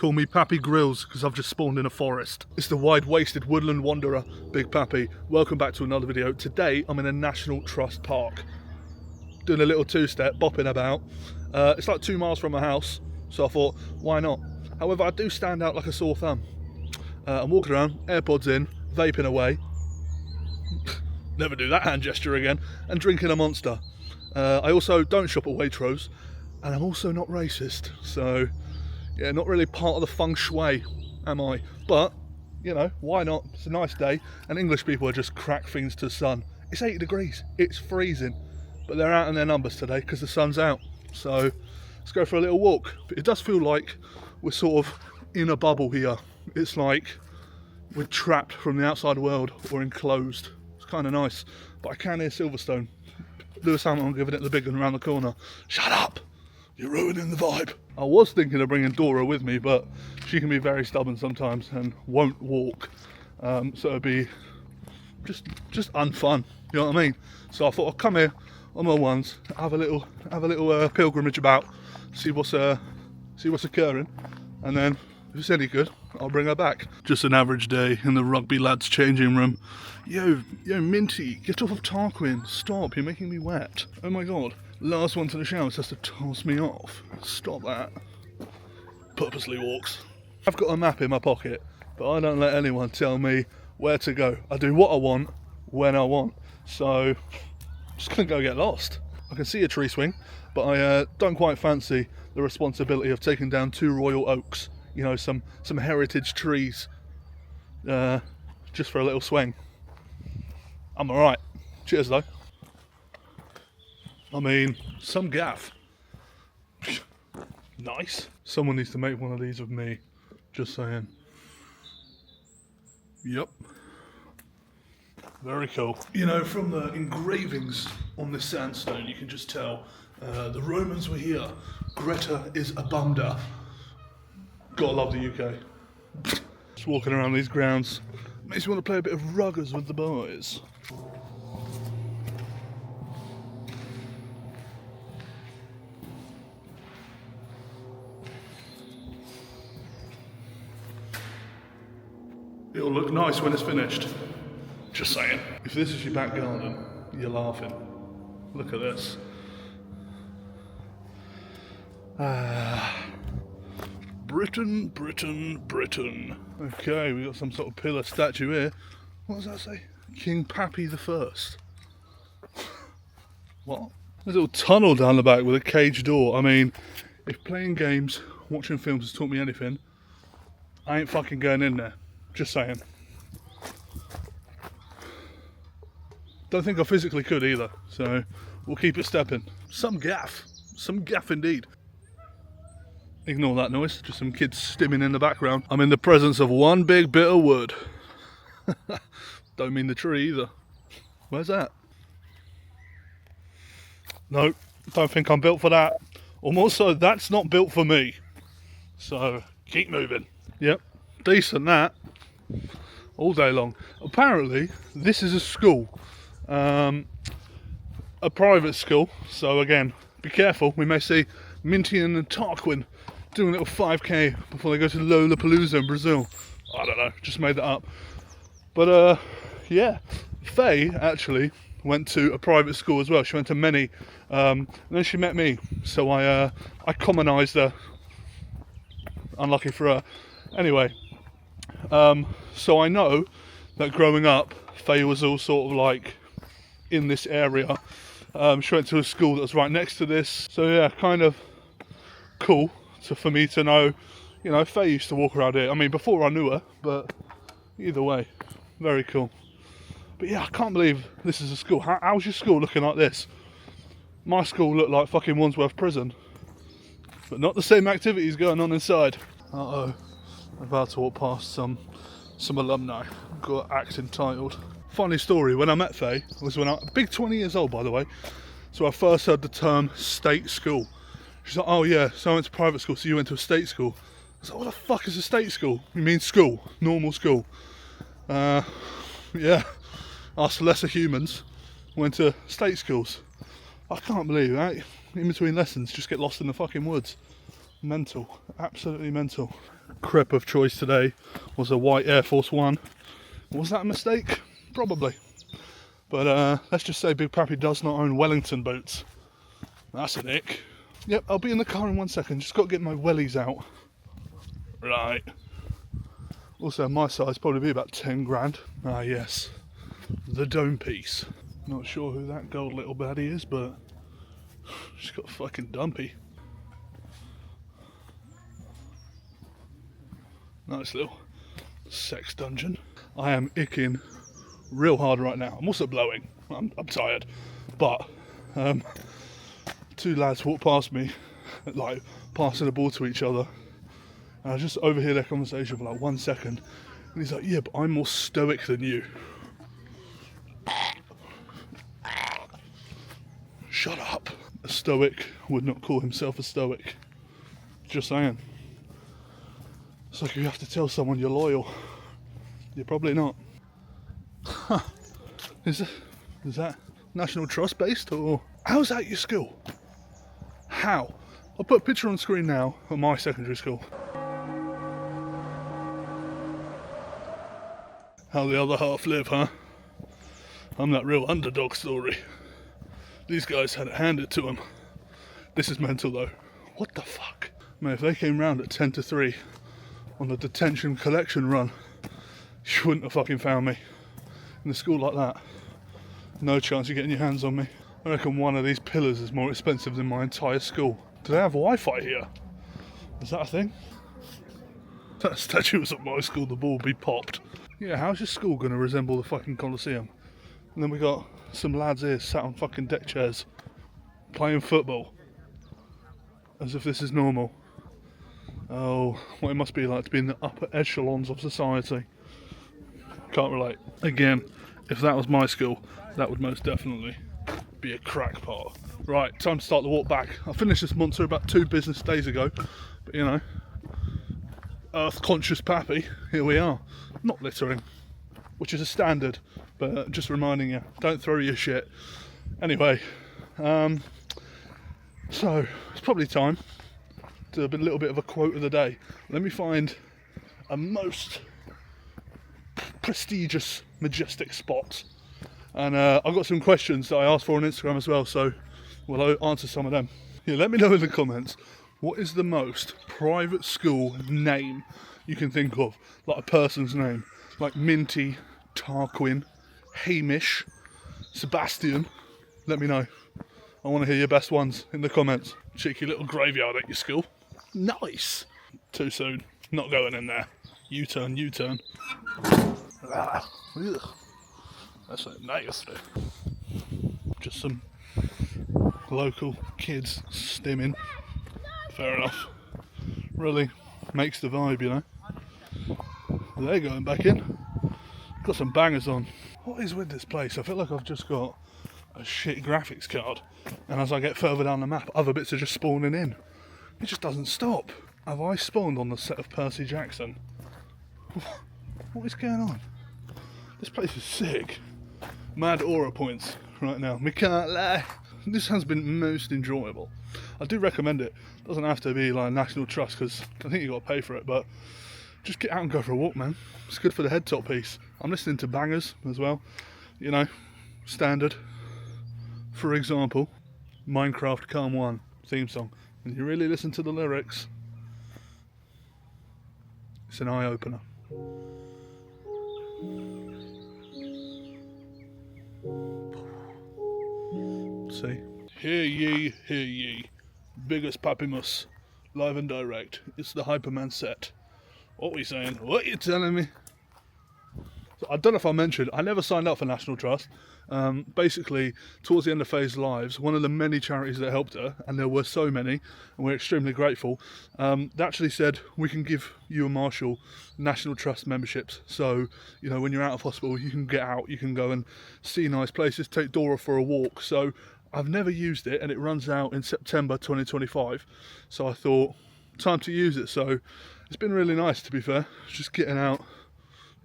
call me Papi Grills because I've just spawned in a forest. It's the wide-waisted woodland wanderer, Big Papi. Welcome back to another video. Today I'm in a National Trust park. Doing a little two-step, bopping about. It's like 2 miles from my house, so I thought, why not? However, I do stand out like a sore thumb. I'm walking around, AirPods in, vaping away. Never do that hand gesture again. And drinking a Monster. I also don't shop at Waitrose, and I'm also not racist. So, yeah, not really part of the feng shui, am I? But, you know, why not? It's a nice day, and English people are just crack things to the sun. It's 80 degrees, it's freezing, but they're out in their numbers today because the sun's out. So, let's go for a little walk. But it does feel like we're sort of in a bubble here. It's like we're trapped from the outside world or enclosed. It's kind of nice, but I can hear Silverstone. Lewis Hamilton giving it the big one around the corner. Shut up! You're ruining the vibe. I was thinking of bringing Dora with me, but she can be very stubborn sometimes and won't walk. So it'd be just unfun. You know what I mean? So I thought I'd come here on my ones, have a little pilgrimage about, see what's occurring, and then if it's any good, I'll bring her back. Just an average day in the rugby lads' changing room. Yo, Minty, get off of Tarquin. Stop, you're making me wet. Oh my god. Last one to the shower has to toss me off. Stop that. Purposely walks. I've got a map in my pocket, but I don't let anyone tell me where to go. I do what I want, when I want. So, I'm just gonna go get lost. I can see a tree swing, but I don't quite fancy the responsibility of taking down 2 royal oaks. You know, some heritage trees, just for a little swing. I'm alright. Cheers though. I mean, some gaff. Nice. Someone needs to make one of these of me. Just saying. Yep. Very cool. You know, from the engravings on this sandstone, you can just tell the Romans were here. Greta is a bumder. Gotta love the UK. Just walking around these grounds makes me want to play a bit of ruggers with the boys. It'll look nice when it's finished. Just saying. If this is your back garden, you're laughing. Look at this. Britain, Britain, Britain. Okay, we got some sort of pillar statue here. What does that say? King Papi the First. What? There's a little tunnel down the back with a cage door. I mean, if playing games, watching films has taught me anything, I ain't fucking going in there. Just saying. Don't think I physically could either, so we'll keep it stepping. Some gaff indeed. Ignore that noise, just some kids stimming in the background. I'm in the presence of one big bit of wood. Don't mean the tree either. Where's that? No, don't think I'm built for that. Or more so, that's not built for me. So, keep moving. Yep, decent that. All day long. Apparently, this is a school. A private school. So again, be careful. We may see Minty and Tarquin doing a little 5k before they go to Lollapalooza in Brazil. I don't know, just made that up. But yeah, Faye actually went to a private school as well. She went to many, and then she met me. So I commonised her. Unlucky for her. Anyway, so I know that growing up, Faye was all sort of like in this area. She went to a school that was right next to this. So yeah, kind of cool for me to know, you know, Faye used to walk around here. I mean, before I knew her, but either way, very cool. But yeah, I can't believe this is a school. How's your school looking like this? My school looked like fucking Wandsworth Prison. But not the same activities going on inside. Uh-oh. I'm about to walk past some alumni. Got act entitled. Funny story, when I met Faye, was when I was big 20 years old by the way. So I first heard the term state school. She's like, oh yeah, so I went to private school, so you went to a state school. I was like, what the fuck is a state school? You mean school, normal school. Yeah, us lesser humans went to state schools. I can't believe that. In between lessons, just get lost in the fucking woods. Mental, absolutely mental. Crep of choice today was a white Air Force One. Was that a mistake? Probably. But let's just say Big Papi does not own Wellington boots. That's an ick. Yep, I'll be in the car in 1 second. Just got to get my wellies out. Right. Also, my size probably be about 10 grand. Ah, yes. The dome piece. Not sure who that gold little baddie is, but she's got fucking dumpy. Nice little sex dungeon. I am icking real hard right now. I'm also blowing. I'm tired. But two lads walked past me, like passing the ball to each other. And I just overhear their conversation for like 1 second. And he's like, yeah, but I'm more stoic than you. Shut up. A stoic would not call himself a stoic. Just saying. It's like you have to tell someone you're loyal. You're probably not. Huh. Is that National Trust based, or how's that your school? How? I'll put a picture on screen now of my secondary school. How the other half live, huh? I'm that real underdog story. These guys had it handed to them. This is mental though. What the fuck? Man, if they came round at 10 to 3 on the detention collection run, you wouldn't have fucking found me in a school like that. No chance of getting your hands on me. I reckon one of these pillars is more expensive than my entire school. Do they have Wi-Fi here? Is that a thing? If that statue was at my school, the ball would be popped. Yeah, how's your school going to resemble the fucking Colosseum? And then we got some lads here sat on fucking deck chairs playing football as if this is normal. Oh, what it must be like to be in the upper echelons of society. Can't relate. Again, if that was my school, that would most definitely be a crack pot. Right, time to start the walk back. I finished this monster about 2 business days ago, but you know, earth conscious Papi, here we are. Not littering, which is a standard, but just reminding you, don't throw your shit. Anyway, so it's probably time to do a little bit of a quote of the day. Let me find a most prestigious, majestic spot. And I've got some questions that I asked for on Instagram as well, so we'll answer some of them. Yeah, let me know in the comments, what is the most private school name you can think of? Like a person's name. Like Minty, Tarquin, Hamish, Sebastian. Let me know. I want to hear your best ones in the comments. Cheeky little graveyard at your school. Nice. Too soon. Not going in there. U-turn, U-turn. Ah, ugh. That's like nasty. Just some local kids stimming. Fair enough. Really makes the vibe, you know. They're going back in. Got some bangers on. What is with this place? I feel like I've just got a shit graphics card, and as I get further down the map, other bits are just spawning in. It just doesn't stop. Have I spawned on the set of Percy Jackson? What is going on? This place is sick. Mad aura points right now. Me can't lie. This has been most enjoyable. I do recommend it. Doesn't have to be like National Trust, because I think you got to pay for it, but just get out and go for a walk, man. It's good for the head top piece. I'm listening to bangers as well. You know, standard. For example, Minecraft Calm 1 theme song. And you really listen to the lyrics, it's an eye-opener. See? Hear ye, biggest Papimus, live and direct. It's the Hyperman set. What are we saying? What are you telling me? So I don't know if I mentioned, I never signed up for National Trust. Basically, towards the end of Faye's lives, one of the many charities that helped her, and there were so many, and we're extremely grateful, they actually said, we can give you and Marshall National Trust memberships. So, you know, when you're out of hospital, you can get out, you can go and see nice places, take Dora for a walk. So I've never used it, and it runs out in September 2025. So I thought, time to use it. So it's been really nice, to be fair, just getting out,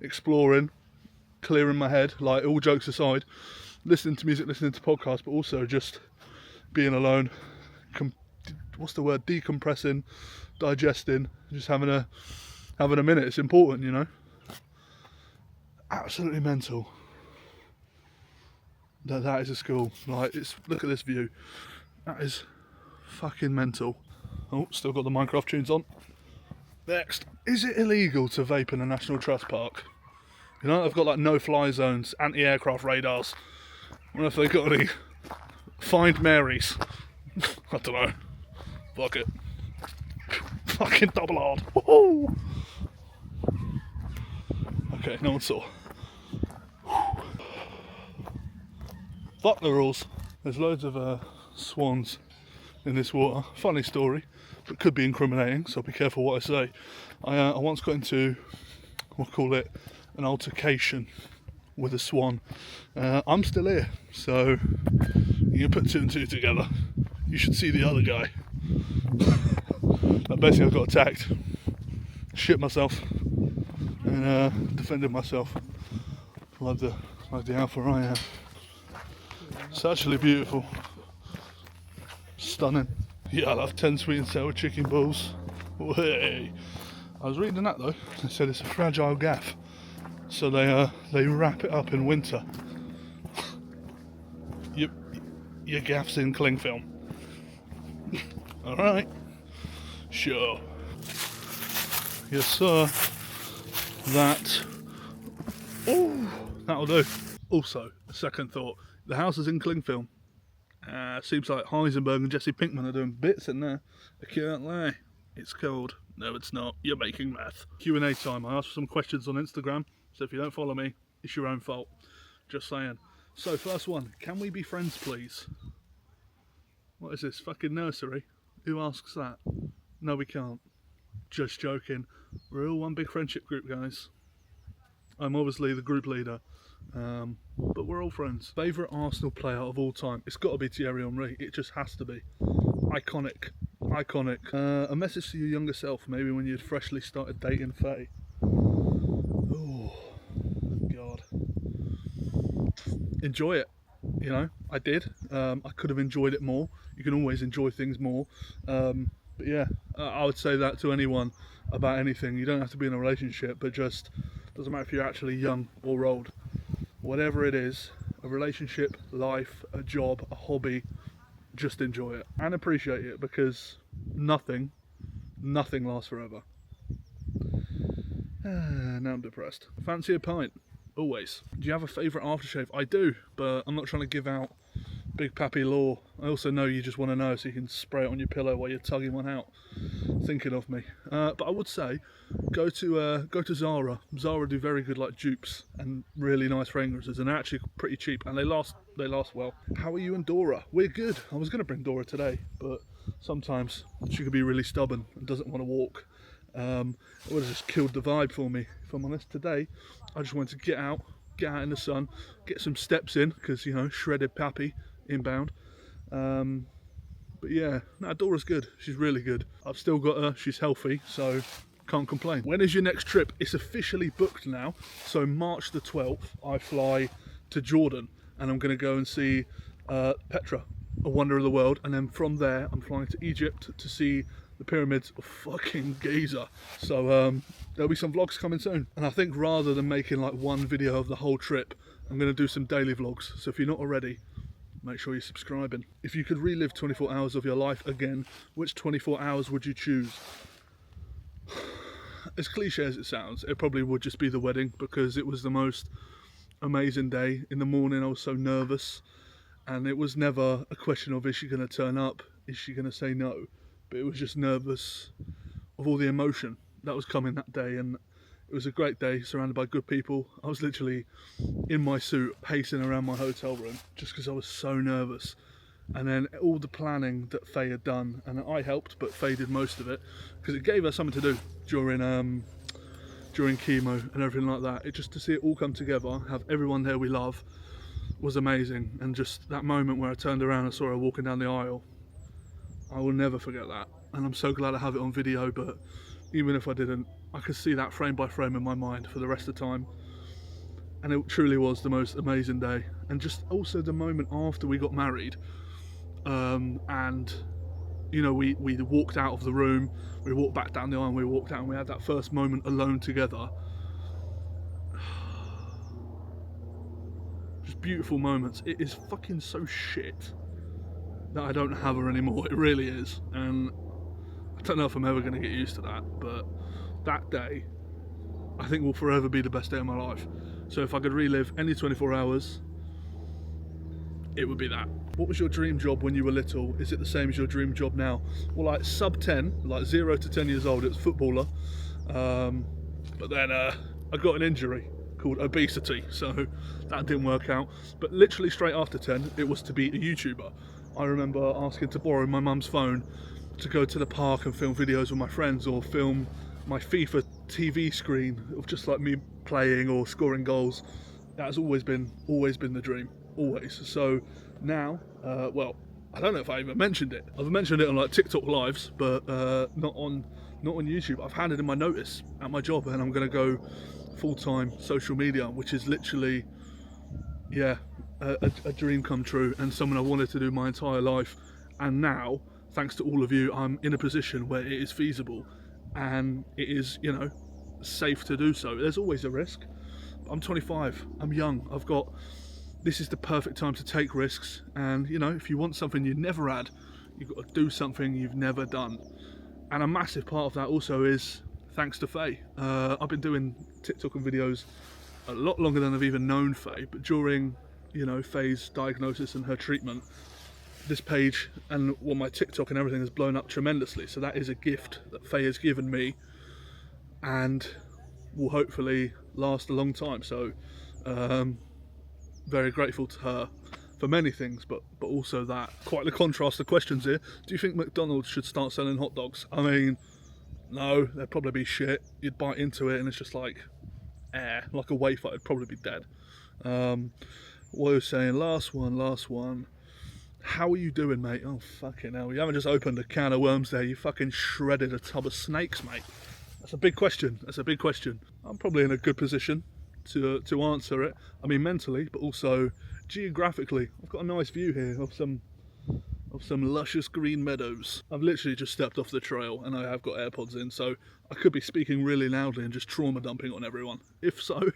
exploring, clearing my head, like all jokes aside, listening to music, listening to podcasts, but also just being alone, what's the word, decompressing, digesting, just having a minute. It's important, you know. Absolutely mental that is a school. Like, look at this view. That is fucking mental. Oh, still got the Minecraft tunes on. Next, is it illegal to vape in a National Trust park? You know, they've got like no-fly zones, anti-aircraft radars. I wonder if they've got any Find Marys. I don't know. Fuck it. Fucking double hard. Woohoo! Okay, no one saw. Fuck the rules. There's loads of swans in this water. Funny story, but could be incriminating, so be careful what I say. I once got into, we'll call it, an altercation with a swan. I'm still here, so you can put 2 and 2 together. You should see the other guy. Basically, I got attacked, shit myself, and defended myself like the alpha I am. It's actually beautiful, stunning. Yeah, I'll have 10 sweet and sour chicken balls. Way. I was reading that though. They said it's a fragile gaff, so they wrap it up in winter. Your gaff's in cling film. All right. Sure. Yes, sir. That'll do. Also, a second thought. The house is in cling film. Seems like Heisenberg and Jesse Pinkman are doing bits in there. I can't lie. It's cold. No, it's not. You're making math. Q&A time. I asked for some questions on Instagram, so if you don't follow me, it's your own fault. Just saying. So, first one. Can we be friends, please? What is this? Fucking nursery? Who asks that? No, we can't. Just joking. We're all one big friendship group, guys. I'm obviously the group leader. But we're all friends. Favourite Arsenal player of all time? It's got to be Thierry Henry. It just has to be. Iconic. A message to your younger self, maybe when you'd freshly started dating Faye. Oh, God. Enjoy it. You know, I did. I could have enjoyed it more. You can always enjoy things more. But yeah, I would say that to anyone about anything. You don't have to be in a relationship, but just doesn't matter if you're actually young or old. Whatever it is, a relationship, life, a job, a hobby, just enjoy it and appreciate it, because nothing lasts forever. Now I'm depressed. Fancy a pint? Always. Do you have a favourite aftershave? I do, but I'm not trying to give out Big Papi lore. I also know you just want to know, so you can spray it on your pillow while you're tugging one out. Thinking of me. But I would say, go to Zara. Zara do very good like dupes and really nice fragrances, and they're actually pretty cheap, and they last well. How are you and Dora? We're good. I was going to bring Dora today, but sometimes she could be really stubborn and doesn't want to walk. It would have just killed the vibe for me, if I'm honest. Today, I just wanted to get out in the sun, get some steps in, because, you know, shredded Papi inbound. But yeah, no, Dora's good. She's really good. I've still got her. She's healthy, so can't complain. When is your next trip? It's officially booked now. So March the 12th, I fly to Jordan, and I'm going to go and see Petra, a wonder of the world. And then from there, I'm flying to Egypt to see the pyramids of fucking Giza. So there'll be some vlogs coming soon. And I think rather than making like one video of the whole trip, I'm going to do some daily vlogs. So if you're not already, make sure you're subscribing. If you could relive 24 hours of your life again, which 24 hours would you choose? As cliche as it sounds, it probably would just be the wedding, because it was the most amazing day. In the morning I was so nervous, and it was never a question of is she going to turn up, is she going to say no, but it was just nervous of all the emotion that was coming that day. And it was a great day, surrounded by good people. I was literally in my suit pacing around my hotel room just because I was so nervous. And then all the planning that Faye had done, and I helped, but Faye did most of it, because it gave us something to do during chemo and everything like that. It just, to see it all come together, have everyone there we love, was amazing. And just that moment where I turned around and saw her walking down the aisle, I will never forget that. And I'm so glad I have it on video, but even if I didn't, I could see that frame by frame in my mind for the rest of the time. And it truly was the most amazing day. And just also the moment after we got married, and you know, we walked out of the room, we walked back down the aisle, and we walked out and we had that first moment alone together. Just beautiful moments. It is fucking so shit that I don't have her anymore. It really is. And I don't know if I'm ever going to get used to that, but that day I think will forever be the best day of my life. So if I could relive any 24 hours, it would be that. What was your dream job when you were little? Is it the same as your dream job now? Well, like sub 10, like 0 to 10 years old, it was footballer. But then I got an injury called obesity, so that didn't work out. But literally straight after 10, it was to be a YouTuber. I remember asking to borrow my mum's phone to go to the park and film videos with my friends, or film my FIFA TV screen of just like me playing or scoring goals. That has always been the dream, always. So now, well, I don't know if I even mentioned it. I've mentioned it on like TikTok lives, but not on YouTube. I've handed in my notice at my job, and I'm going to go full-time social media, which is literally, yeah, a dream come true, and something I wanted to do my entire life. And now, thanks to all of you, I'm in a position where it is feasible, and it is, you know, safe to do so. There's always a risk. I'm 25. I'm young. This is the perfect time to take risks. And you know, if you want something you've never had, you've got to do something you've never done. And a massive part of that also is thanks to Faye. I've been doing TikTok and videos a lot longer than I've even known Faye, but during, you know, Faye's diagnosis and her treatment, this page and well, my TikTok and everything has blown up tremendously. So that is a gift that Faye has given me, and will hopefully last a long time. So very grateful to her for many things, but also that. Quite the contrast to questions here. Do you think McDonald's should start selling hot dogs? I mean, no, they'd probably be shit. You'd bite into it and it's just like air, like a wafer. It'd probably be dead. What I was saying, last one. How are you doing, mate? Oh, fucking hell. You haven't just opened a can of worms there. You fucking shredded a tub of snakes, mate. That's a big question. I'm probably in a good position to answer it. I mean, mentally, but also geographically. I've got a nice view here of some luscious green meadows. I've literally just stepped off the trail, and I have got AirPods in, so I could be speaking really loudly and just trauma dumping on everyone. If so,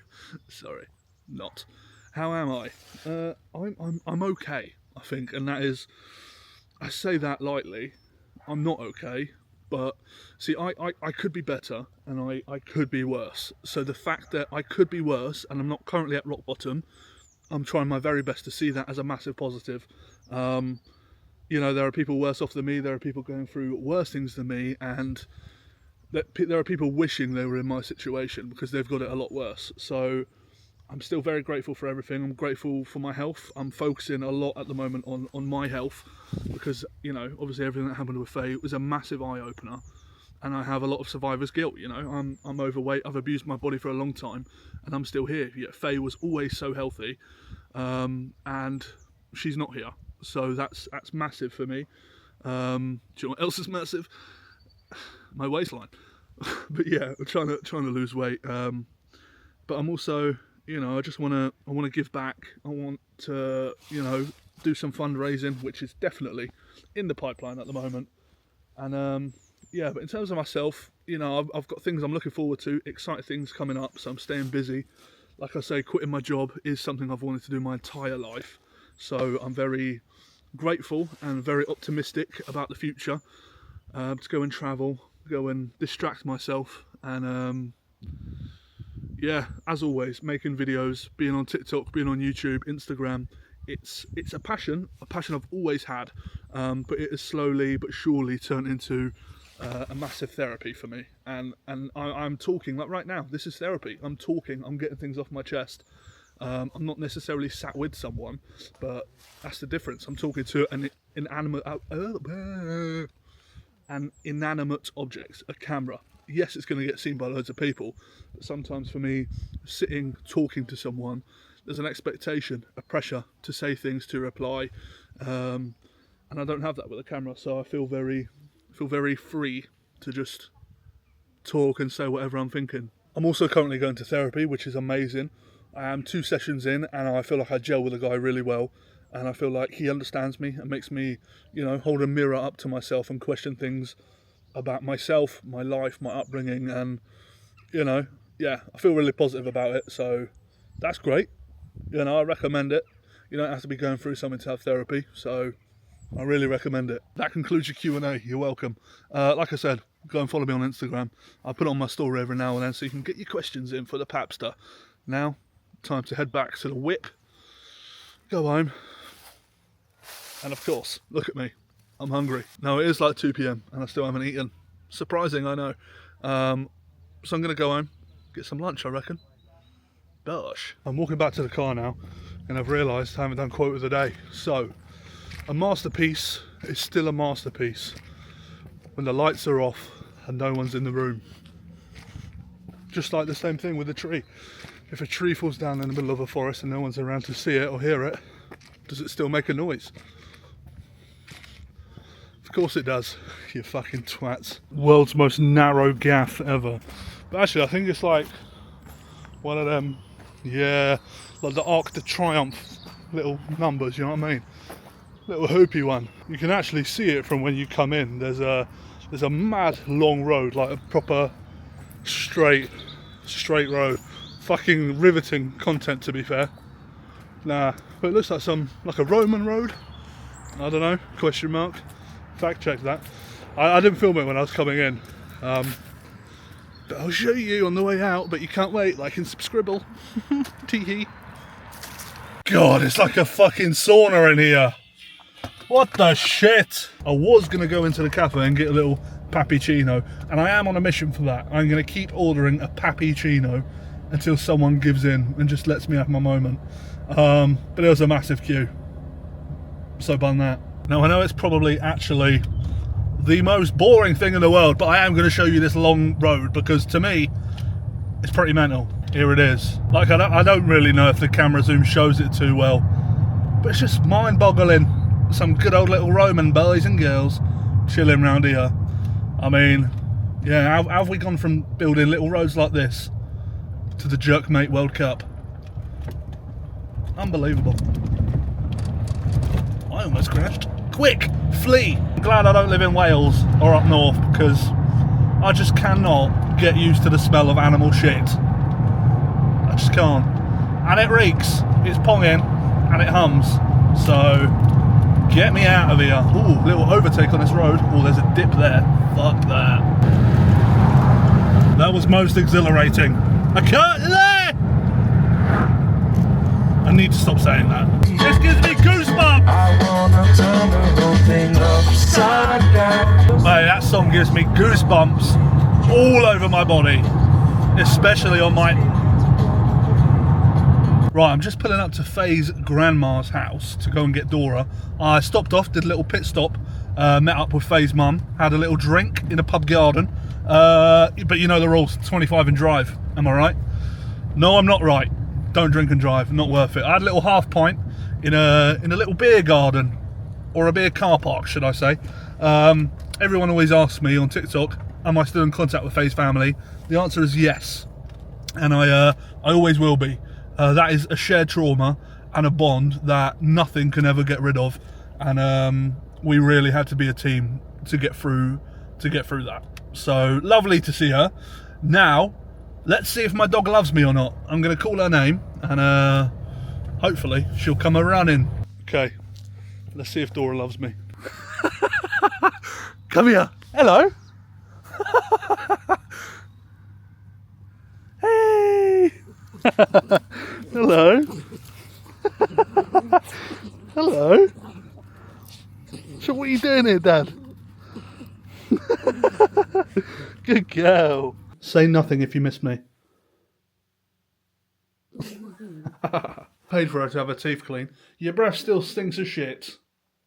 sorry, not. How am I? I'm okay, I think, and that is, I say that lightly. I'm not okay. But see, I could be better, and I could be worse. So the fact that I could be worse, and I'm not currently at rock bottom, I'm trying my very best to see that as a massive positive. You know, there are people worse off than me, there are people going through worse things than me, and there are people wishing they were in my situation because they've got it a lot worse. So I'm still very grateful for everything. I'm grateful for my health. I'm focusing a lot at the moment on my health because, you know, obviously everything that happened with Faye was a massive eye-opener, and I have a lot of survivor's guilt. You know, I'm overweight, I've abused my body for a long time, and I'm still here. Yet Faye was always so healthy, and she's not here. So that's massive for me. Do you know what else is massive? My waistline. But yeah, I'm trying to lose weight. But I'm also, you know, I want to give back. I want to, you know, do some fundraising, which is definitely in the pipeline at the moment. And yeah, but in terms of myself, you know, I've got things I'm looking forward to, exciting things coming up, so I'm staying busy. Like I say, quitting my job is something I've wanted to do my entire life. So I'm very grateful and very optimistic about the future, to go and travel, go and distract myself, and yeah, as always, making videos, being on TikTok, being on YouTube, Instagram. It's a passion I've always had, but it has slowly but surely turned into a massive therapy for me. And I'm talking, like right now, this is therapy. I'm talking, I'm getting things off my chest. I'm not necessarily sat with someone, but that's the difference. I'm talking to an inanimate object, a camera. Yes, it's going to get seen by loads of people, but sometimes for me, sitting, talking to someone, there's an expectation, a pressure to say things, to reply, and I don't have that with a camera, so I feel very free to just talk and say whatever I'm thinking. I'm also currently going to therapy, which is amazing. I am 2 sessions in, and I feel like I gel with the guy really well, and I feel like he understands me and makes me, you know, hold a mirror up to myself and question things about myself, my life, my upbringing, and, you know, yeah, I feel really positive about it, so that's great. You know, I recommend it. You don't have to be going through something to have therapy, so I really recommend it. That concludes your Q&A. You're welcome. Like I said, go and follow me on Instagram. I put it on my story every now and then so you can get your questions in for the Papster. Now, time to head back to the whip, go home, and of course, look at me. I'm hungry. Now, it is like 2 p.m. and I still haven't eaten. Surprising, I know. So I'm going to go home, get some lunch, I reckon. Gosh. I'm walking back to the car now, and I've realised I haven't done quote of the day. So, a masterpiece is still a masterpiece when the lights are off and no one's in the room. Just like the same thing with a tree. If a tree falls down in the middle of a forest and no one's around to see it or hear it, does it still make a noise? Of course it does, you fucking twats. World's most narrow gaff ever. But actually I think it's like one of them, yeah, like the Arc de Triomphe little numbers, you know what I mean? Little hoopy one. You can actually see it from when you come in. There's a mad long road, like a proper straight road. Fucking riveting content, to be fair. Nah, but it looks like a Roman road. I don't know, question mark. Fact check that. I didn't film it when I was coming in. But I'll show you on the way out, but you can't wait, like in Scribble. Tee-hee. God, it's like a fucking sauna in here. What the shit? I was going to go into the cafe and get a little Pappuccino, and I am on a mission for that. I'm going to keep ordering a Pappuccino until someone gives in and just lets me have my moment. But there was a massive queue. So bun that. Now I know it's probably actually the most boring thing in the world, but I am going to show you this long road because to me, it's pretty mental. Here it is. Like I don't really know if the camera zoom shows it too well, but it's just mind-boggling. Some good old little Roman boys and girls chilling around here. I mean, yeah, how have we gone from building little roads like this to the Jerkmate World Cup? Unbelievable. I almost crashed. Quick, flee! I'm glad I don't live in Wales or up north because I just cannot get used to the smell of animal shit. I just can't. And it reeks, it's ponging, and it hums. So, get me out of here. Ooh, little overtake on this road. Ooh, there's a dip there. Fuck that. That was most exhilarating. I can't let! I need to stop saying that. This gives me goosebumps! I wanna turn the whole thing upside down. Hey, that song gives me goosebumps all over my body. Especially on my... Right, I'm just pulling up to Faye's grandma's house to go and get Dora. I stopped off, did a little pit stop, met up with Faye's mum, had a little drink in a pub garden. But you know the rules, 25 and drive, am I right? No, I'm not right. Don't drink and drive, not worth it. I had a little half pint in a little beer garden, or a beer car park, should I say. Everyone always asks me on TikTok, am I still in contact with Faye's family? The answer is yes, and I always will be. That is a shared trauma and a bond that nothing can ever get rid of, and we really had to be a team to get through that. So lovely to see her. Now, let's see if my dog loves me or not. I'm going to call her name, and hopefully she'll come a running. Okay, let's see if Dora loves me. Come here. Hello. Hey. Hello. Hello. So what are you doing here, Dad? Good girl. Say nothing if you miss me. Paid for her to have her teeth clean. Your breath still stinks of shit.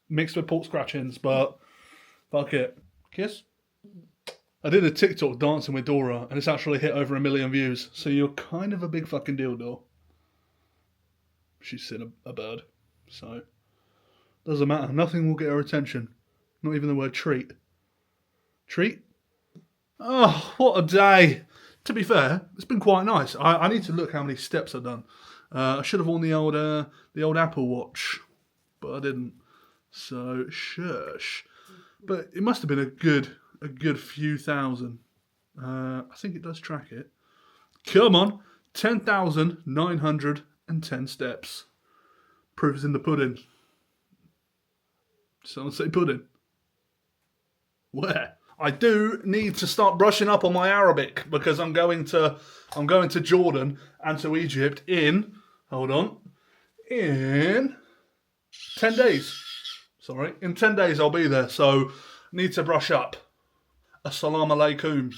Mixed with pork scratchings, but fuck it. Kiss? I did a TikTok dancing with Dora, and it's actually hit over 1 million views, so you're kind of a big fucking deal, Dora. She's seen a bird, so doesn't matter. Nothing will get her attention. Not even the word treat. Treat? Oh, what a day. To be fair, it's been quite nice. I need to look how many steps I've done. I should have worn the old Apple Watch, but I didn't. So shush. But it must have been a good few thousand. I think it does track it. Come on, 10,910 steps. Proof is in the pudding. Someone say pudding. Where? I do need to start brushing up on my Arabic because I'm going to Jordan and to Egypt in 10 days. Sorry, in 10 days I'll be there, so need to brush up. Assalamu alaikum.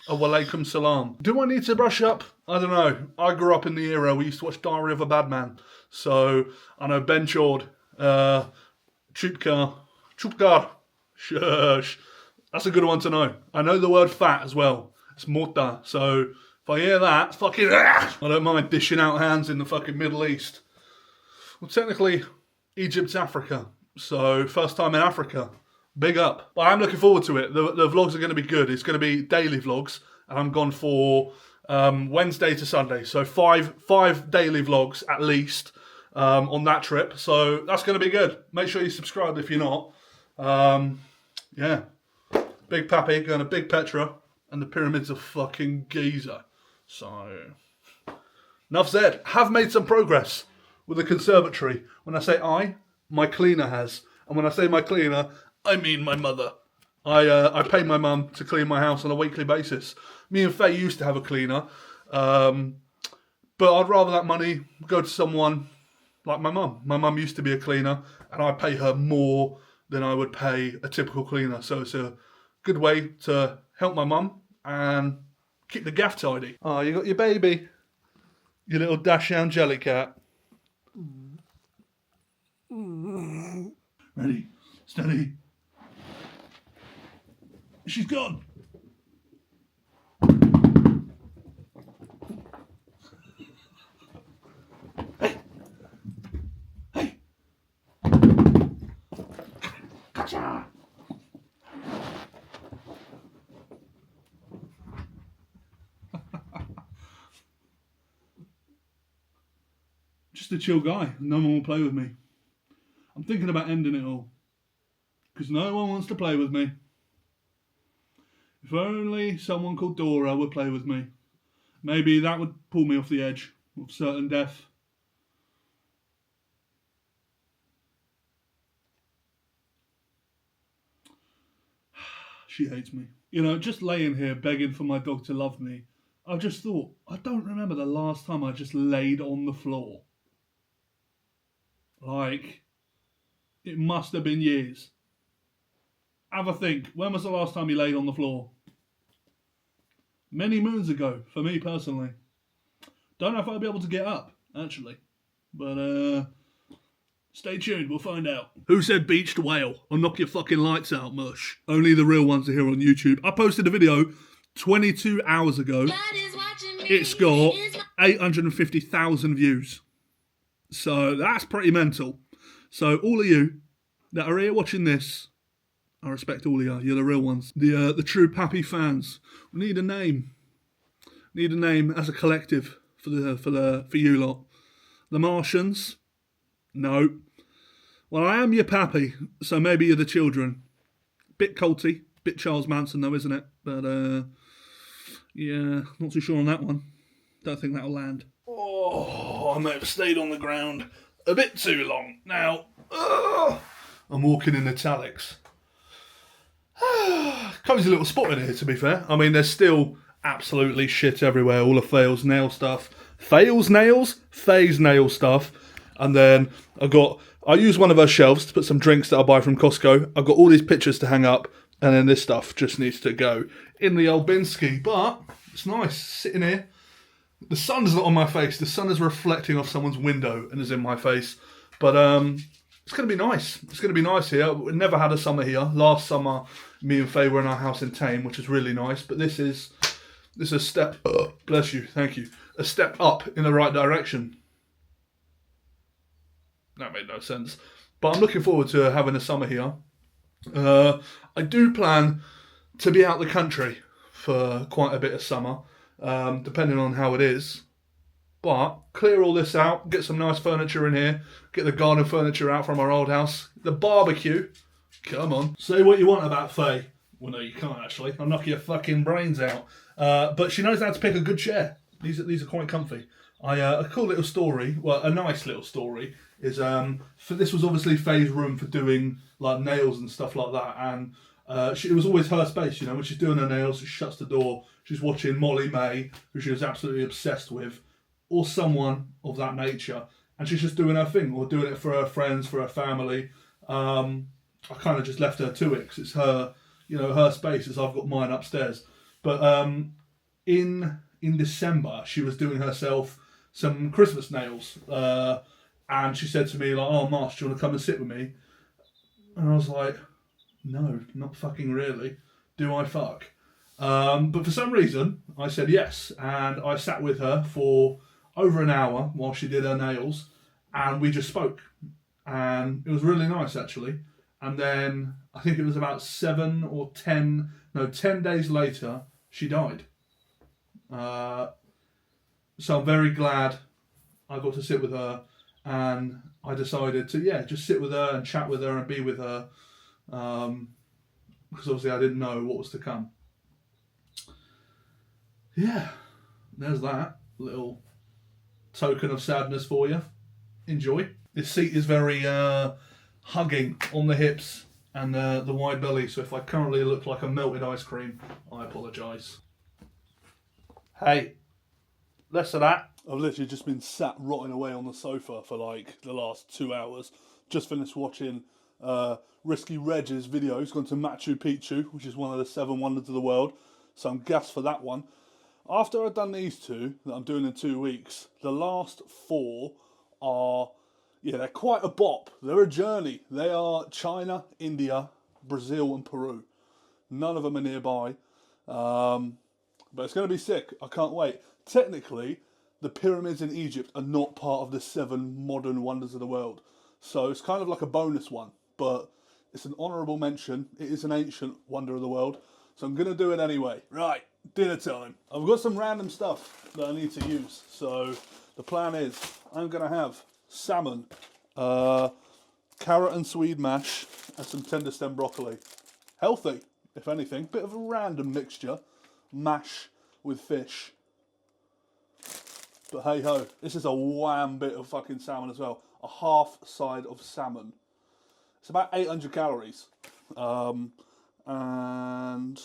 Walaikum salam. Do I need to brush up? I don't know. I grew up in the era we used to watch Diary of a Bad Man, so I know Ben Chord, Chupkar, shush. That's a good one to know. I know the word fat as well. It's morta. So if I hear that, fucking I don't mind dishing out hands in the fucking Middle East. Well, technically, Egypt's Africa. So first time in Africa. Big up. But I'm looking forward to it. The vlogs are going to be good. It's going to be daily vlogs. And I'm gone for Wednesday to Sunday. So five daily vlogs at least on that trip. So that's going to be good. Make sure you subscribe if you're not. Yeah. Big Papi going to Big Petra and the pyramids of fucking Giza. So, enough said. Have made some progress with the conservatory. When I say I, my cleaner has. And when I say my cleaner, I mean my mother. I pay my mum to clean my house on a weekly basis. Me and Faye used to have a cleaner. But I'd rather that money go to someone like my mum. My mum used to be a cleaner and I pay her more than I would pay a typical cleaner. So it's a good way to help my mum and keep the gaff tidy. Oh, you got your baby. Your little dash-down jelly cat. Ready, steady. She's gone. Hey. Hey. Gotcha. Just a chill guy. No one will play with me. I'm thinking about ending it all. Because no one wants to play with me. If only someone called Dora would play with me. Maybe that would pull me off the edge of certain death. She hates me. You know, just laying here begging for my dog to love me. I just thought, I don't remember the last time I just laid on the floor. Like, it must have been years. Have a think. When was the last time you laid on the floor? Many moons ago, for me personally. Don't know if I'll be able to get up, actually. But, stay tuned, we'll find out. Who said beached whale? I'll knock your fucking lights out, mush. Only the real ones are here on YouTube. I posted a video 22 hours ago. It's got 850,000 views. So that's pretty mental. So all of you that are here watching this, I respect all of you. You're the real ones. The true Papi fans. We need a name. Need a name as a collective for you lot. The Martians? No. Well, I am your Papi, so maybe you're the children. Bit culty, bit Charles Manson though, isn't it? But yeah, not too sure on that one. Don't think that'll land. Oh, I may have stayed on the ground a bit too long. Now, I'm walking in italics. Cozy little spot in here, to be fair. I mean, there's still absolutely shit everywhere. All of Faye's nail stuff. Faye's nails? Faye's nail stuff. And then I use one of her shelves to put some drinks that I buy from Costco. I've got all these pictures to hang up. And then this stuff just needs to go in the old Binsky. But it's nice sitting here. The sun's not on my face. The sun is reflecting off someone's window and is in my face. But it's going to be nice. It's going to be nice here. We never had a summer here. Last summer, me and Faye were in our house in Tame, which is really nice. But this is a step. Bless you. Thank you. A step up in the right direction. That made no sense. But I'm looking forward to having a summer here. I do plan to be out the country for quite a bit of summer, depending on how it is. But clear all this out, get some nice furniture in here, get the garden furniture out from our old house, the barbecue. Come on. Say what you want about Faye. Well, no, you can't actually. I'll knock your fucking brains out. But she knows how to pick a good chair. These are quite comfy. A cool little story, well, a nice little story, is this was obviously Faye's room for doing like nails and stuff like that, and it was always her space, you know, when she's doing her nails, she shuts the door, she's watching Molly May, who she was absolutely obsessed with, or someone of that nature, and she's just doing her thing, or doing it for her friends, for her family. I kind of just left her to it, because it's her, you know, her space, as I've got mine upstairs. But in December, she was doing herself some Christmas nails, and she said to me, like, "Oh, Marsh, do you want to come and sit with me?" And I was like, "No, not fucking really. Do I fuck?" But for some reason, I said yes, and I sat with her for over an hour while she did her nails, and we just spoke, and it was really nice actually. And then I think it was about 10 days later, she died. So I'm very glad I got to sit with her, and I decided to, just sit with her and chat with her and be with her, because obviously I didn't know what was to come. Yeah, there's that little token of sadness for you. Enjoy. This seat is very hugging on the hips and the wide belly, so if I currently look like a melted ice cream, I apologise. Hey, less of that. I've literally just been sat rotting away on the sofa for like the last 2 hours. Just finished watching Risky Reg's video. He's gone to Machu Picchu, which is one of the 7 wonders of the world. So I'm gassed for that one. After I've done these 2 that I'm doing in 2 weeks, the last 4 are, they're quite a bop. They're a journey. They are China, India, Brazil and Peru. None of them are nearby. But it's going to be sick. I can't wait. Technically, the pyramids in Egypt are not part of the 7 modern wonders of the world. So it's kind of like a bonus one. But it's an honourable mention. It is an ancient wonder of the world. So I'm going to do it anyway. Right, dinner time. I've got some random stuff that I need to use. So the plan is I'm going to have salmon, carrot and swede mash, and some tender stem broccoli. Healthy, if anything. Bit of a random mixture. Mash with fish. But hey ho, this is a wham bit of fucking salmon as well. A half side of salmon. It's about 800 calories. And 100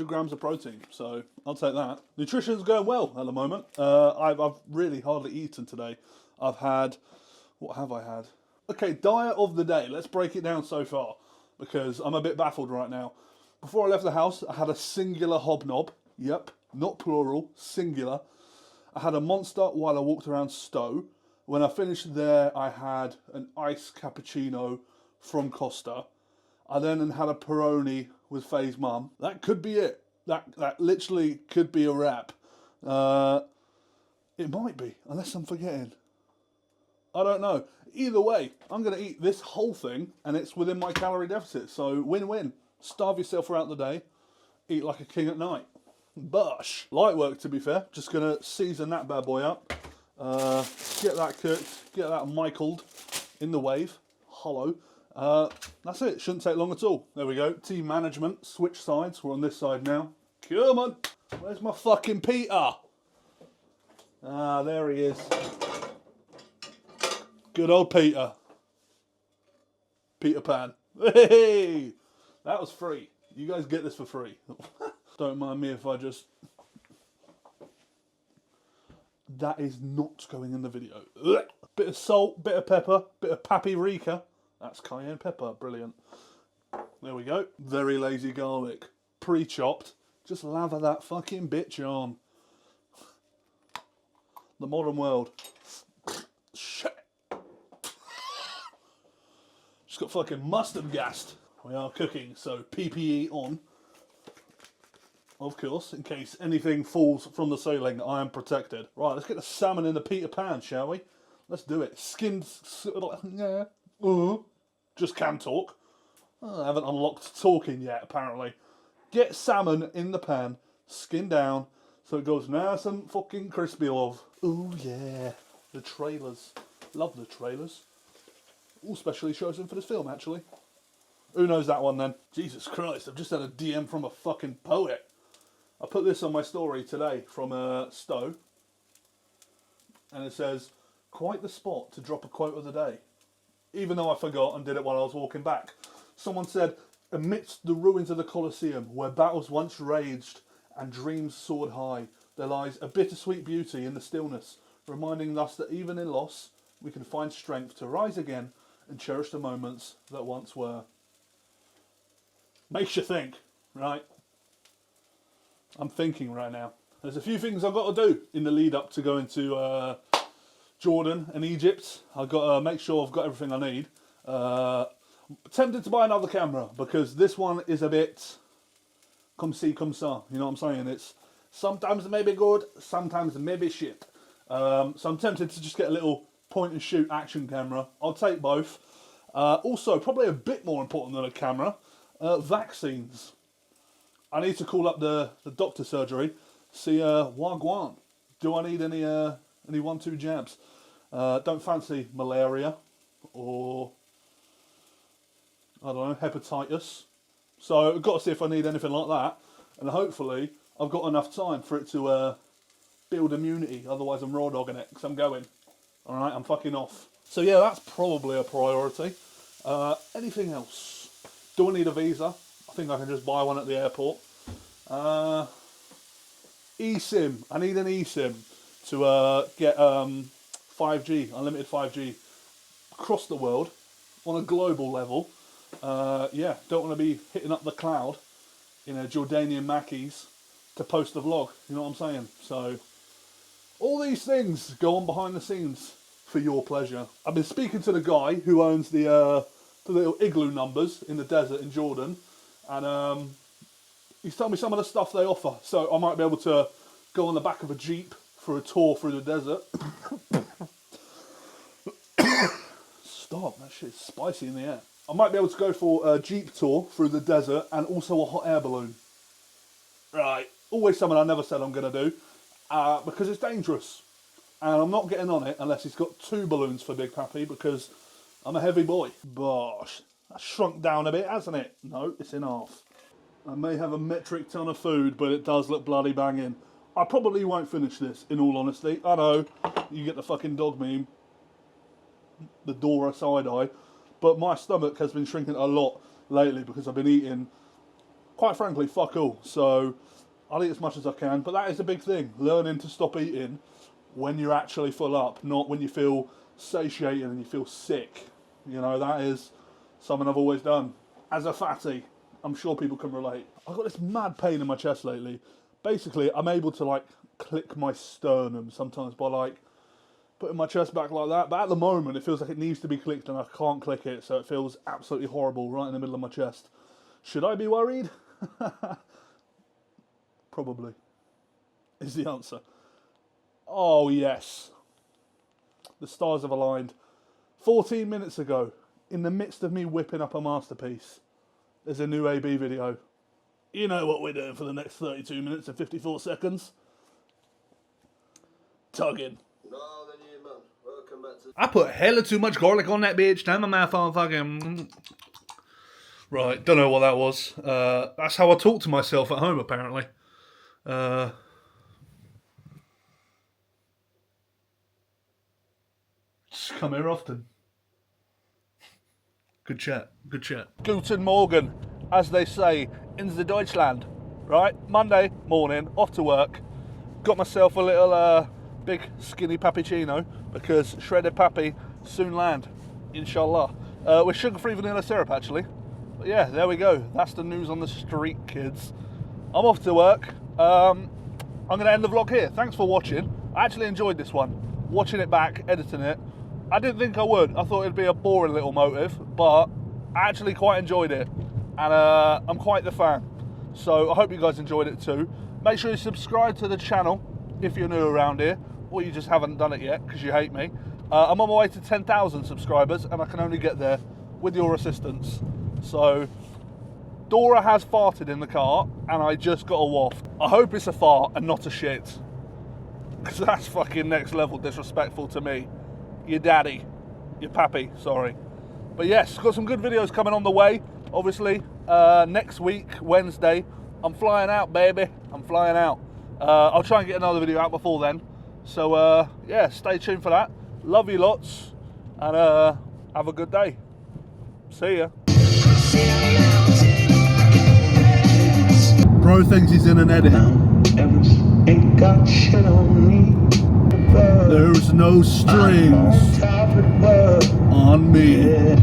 grams of protein, so I'll take that. Nutrition's going well at the moment. I've really hardly eaten today. I've had, what have I had? Okay, diet of the day. Let's break it down so far, because I'm a bit baffled right now. Before I left the house, I had a singular hobnob. Yep, not plural, singular. I had a Monster while I walked around Stowe. When I finished there, I had an iced cappuccino from Costa. I then had a Peroni with Faye's mum. That could be it. That literally could be a wrap. It might be, unless I'm forgetting. I don't know. Either way, I'm going to eat this whole thing, and it's within my calorie deficit. So win-win. Starve yourself throughout the day. Eat like a king at night. Bush. Light work, to be fair. Just going to season that bad boy up. Get that cooked. Get that Michaeled in the wave. Hollow. That's it. Shouldn't take long at all. There we go. Team management. Switch sides. We're on this side now. Come on. Where's my fucking Peter? Ah, there he is. Good old Peter. Peter Pan. Hey! That was free. You guys get this for free. Don't mind me if I just... That is not going in the video. Bit of salt, bit of pepper, bit of paprika. That's cayenne pepper. Brilliant. There we go. Very lazy garlic. Pre-chopped. Just lather that fucking bitch on. The modern world. Shit. Just got fucking mustard gassed. We are cooking, so PPE on. Of course, in case anything falls from the ceiling, I am protected. Right, let's get the salmon in the Peter Pan, shall we? Let's do it. Skinned... Just can talk. Oh, I haven't unlocked talking yet, apparently. Get salmon in the pan, skin down, So it goes nice and fucking crispy, love. Oh yeah, the trailers. Love the trailers. All specially chosen for this film, actually. Who knows that one then? Jesus Christ, I've just had a DM from a fucking poet. I put this on my story today from Stowe. And it says, quite the spot to drop a quote of the day. Even though I forgot and did it while I was walking back. Someone said, amidst the ruins of the Colosseum, where battles once raged and dreams soared high, there lies a bittersweet beauty in the stillness, reminding us that even in loss, we can find strength to rise again and cherish the moments that once were. Makes you think, right? I'm thinking right now. There's a few things I've got to do in the lead up to going to Jordan and Egypt. I've got to make sure I've got everything I need. Tempted to buy another camera because this one is a bit come see, come saw. You know what I'm saying? It's sometimes it may be good, sometimes it may be shit. So I'm tempted to just get a little point and shoot action camera. I'll take both. Also, probably a bit more important than a camera, vaccines. I need to call up the doctor surgery, see wagwan. Do I need any 1-2 jabs? Don't fancy malaria or I don't know, hepatitis. So I've got to see if I need anything like that, and hopefully I've got enough time for it to build immunity. Otherwise, I'm raw dogging it because I'm going. All right, I'm fucking off. So yeah, that's probably a priority. Anything else? Do I need a visa? I think I can just buy one at the airport. eSIM. I need an eSIM to get 5G, unlimited 5G across the world on a global level. Yeah, don't want to be hitting up the cloud in a Jordanian Mackies to post a vlog. You know what I'm saying? So all these things go on behind the scenes for your pleasure. I've been speaking to the guy who owns the little igloo numbers in the desert in Jordan, and he's telling me some of the stuff they offer. So I might be able to go on the back of a Jeep for a tour through the desert. Stop, that shit's spicy in the air. I might be able to go for a Jeep tour through the desert and also a hot air balloon. Right, always something I never said I'm going to do because it's dangerous. And I'm not getting on it unless he's got 2 balloons for Big Papi because I'm a heavy boy. Bosh, that's shrunk down a bit, hasn't it? No, it's in half. I may have a metric ton of food, but it does look bloody banging. I probably won't finish this, in all honesty. I know, you get the fucking dog meme, the Dora side eye, but my stomach has been shrinking a lot lately because I've been eating, quite frankly, fuck all. So I'll eat as much as I can, but that is a big thing, learning to stop eating when you're actually full up, not when you feel satiated and you feel sick. You know, that is something I've always done. As a fatty, I'm sure people can relate. I've got this mad pain in my chest lately. Basically, I'm able to like click my sternum sometimes by like putting my chest back like that. But at the moment, it feels like it needs to be clicked and I can't click it. So it feels absolutely horrible right in the middle of my chest. Should I be worried? Probably is the answer. Oh yes. The stars have aligned. 14 minutes ago, in the midst of me whipping up a masterpiece, there's a new AB video. You know what we're doing for the next 32 minutes and 54 seconds. Tugging. No, then you, man. Welcome back to... I put hella too much garlic on that bitch. Down my mouth on fucking... Right, don't know what that was. That's how I talk to myself at home, apparently. Just come here often. Good chat, good chat. Guten Morgen, as they say in the Deutschland. Right, Monday morning, off to work. Got myself a little big skinny pappuccino because shredded papi soon land, inshallah. With sugar-free vanilla syrup, actually. But yeah, there we go. That's the news on the street, kids. I'm off to work. I'm going to end the vlog here. Thanks for watching. I actually enjoyed this one. Watching it back, editing it. I didn't think I would. I thought it'd be a boring little motive, but I actually quite enjoyed it. And I'm quite the fan. So I hope you guys enjoyed it too. Make sure you subscribe to the channel if you're new around here, or you just haven't done it yet because you hate me. I'm on my way to 10,000 subscribers, and I can only get there with your assistance. So Dora has farted in the car and I just got a waft. I hope it's a fart and not a shit. Because that's fucking next level disrespectful to me. Your daddy. Your pappy, sorry. But yes, got some good videos coming on the way. Obviously, next week, Wednesday, I'm flying out, baby. I'm flying out. I'll try and get another video out before then. So, yeah, stay tuned for that. Love you lots. And have a good day. See ya. Bro thinks he's in an edit. Ain't got shit on me. There's no strings on me.